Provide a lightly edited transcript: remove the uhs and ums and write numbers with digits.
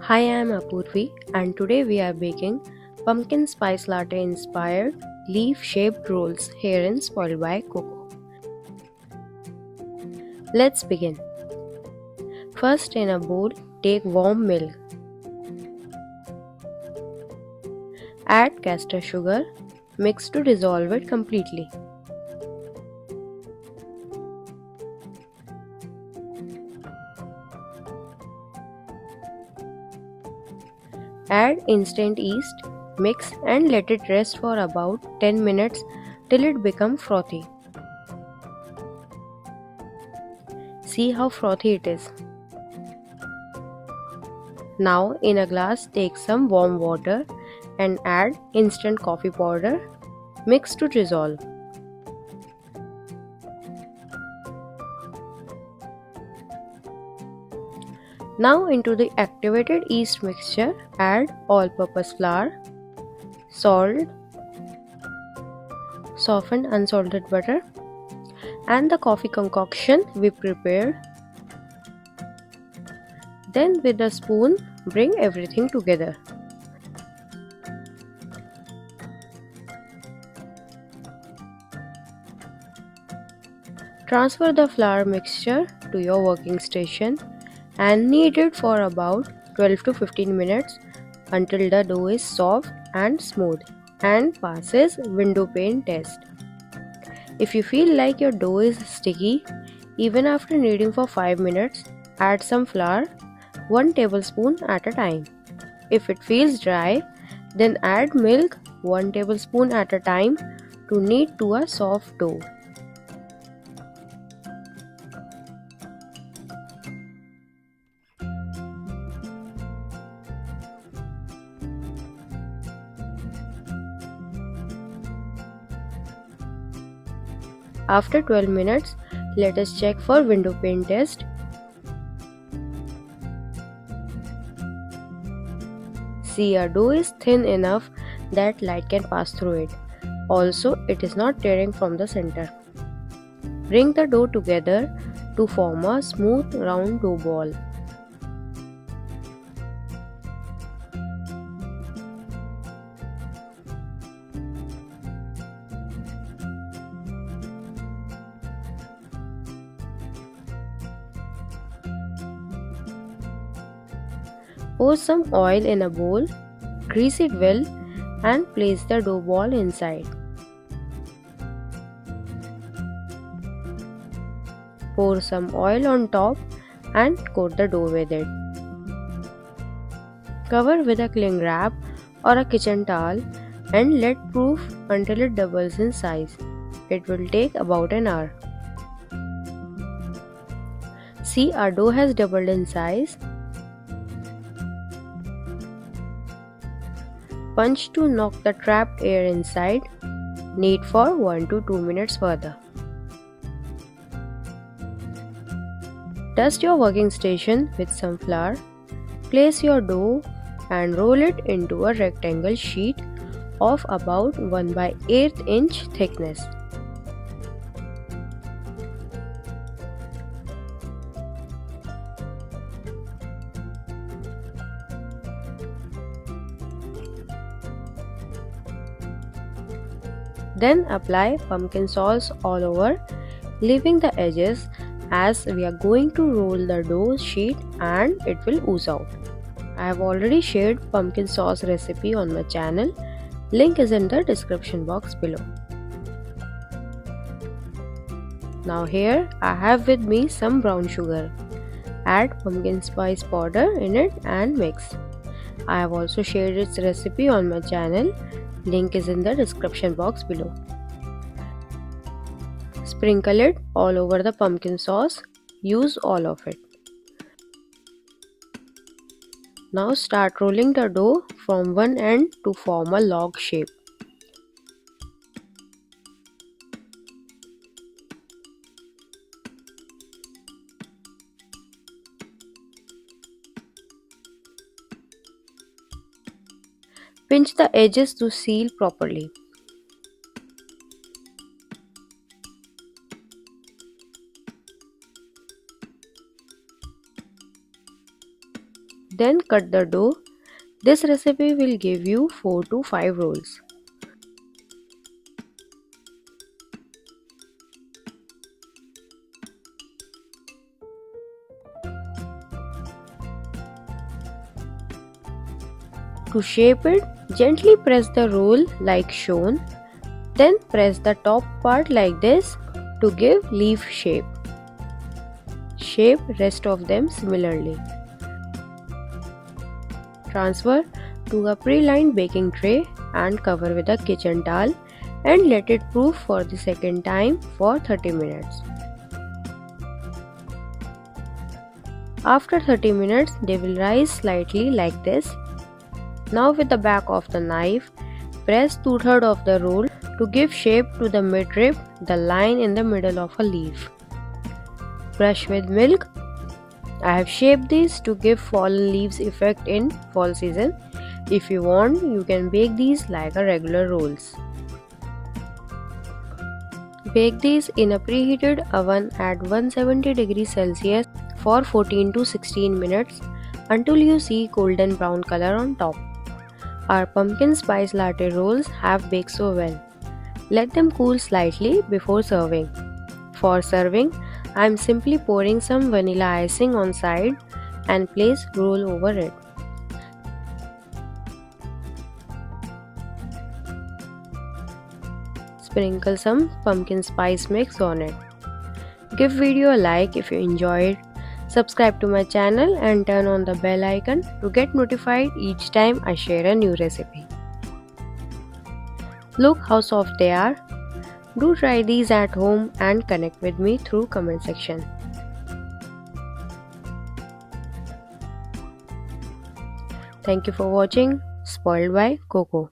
Hi, I am Apurvi and today we are baking pumpkin spice latte inspired leaf shaped rolls herein spoiled by cocoa. Let's begin. First, in a bowl, take warm milk. Add castor sugar, mix to dissolve it completely. Add instant yeast, mix and let it rest for about 10 minutes till it becomes frothy. See how frothy it is. Now in a glass take some warm water and add instant coffee powder, mix to dissolve. Now into the activated yeast mixture add all-purpose flour, salt, softened unsalted butter and the coffee concoction we prepared. Then with a spoon bring everything together. Transfer the flour mixture to your working station and knead it for about 12 to 15 minutes until the dough is soft and smooth and passes window pane test. If you feel like your dough is sticky, even after kneading for 5 minutes, add some flour, 1 tablespoon at a time. If it feels dry, then add milk 1 tablespoon at a time to knead to a soft dough. After 12 minutes, let us check for window pane test. See, our dough is thin enough that light can pass through it. Also, it is not tearing from the center. Bring the dough together to form a smooth round dough ball. Pour some oil in a bowl, grease it well and place the dough ball inside. Pour some oil on top and coat the dough with it. Cover with a cling wrap or a kitchen towel and let proof until it doubles in size. It will take about an hour. See, our dough has doubled in size. Punch to knock the trapped air inside. Knead for 1 to 2 minutes further. Dust your working station with some flour. Place your dough and roll it into a rectangle sheet of about 1/8 inch thickness. Then apply pumpkin sauce all over, leaving the edges as we are going to roll the dough sheet and it will ooze out. I have already shared pumpkin sauce recipe on my channel. Link is in the description box below. Now here I have with me some brown sugar. Add pumpkin spice powder in it and mix. I have also shared its recipe on my channel. Link is in the description box below. Sprinkle it all over the pumpkin sauce. Use all of it. Now start rolling the dough from one end to form a log shape. Pinch the edges to seal properly. Then cut the dough. This recipe will give you 4 to 5 rolls. To shape it, gently press the roll like shown. Then press the top part like this to give leaf shape. Shape rest of them similarly. Transfer to a pre-lined baking tray and cover with a kitchen towel and let it proof for the second time for 30 minutes. After 30 minutes, they will rise slightly like this. Now with the back of the knife, press 2/3 of the roll to give shape to the midrib, the line in the middle of a leaf. Brush with milk. I have shaped these to give fallen leaves effect in fall season. If you want, you can bake these like a regular rolls. Bake these in a preheated oven at 170 degrees Celsius for 14 to 16 minutes until you see golden brown color on top. Our pumpkin spice latte rolls have baked so well. Let them cool slightly before serving. For serving, I am simply pouring some vanilla icing on side and place roll over it. Sprinkle some pumpkin spice mix on it. Give video a like if you enjoyed. Subscribe to my channel and turn on the bell icon to get notified each time I share a new recipe. Look how soft they are. Do try these at home and connect with me through comment section. Thank you for watching. Spoiled by Coco.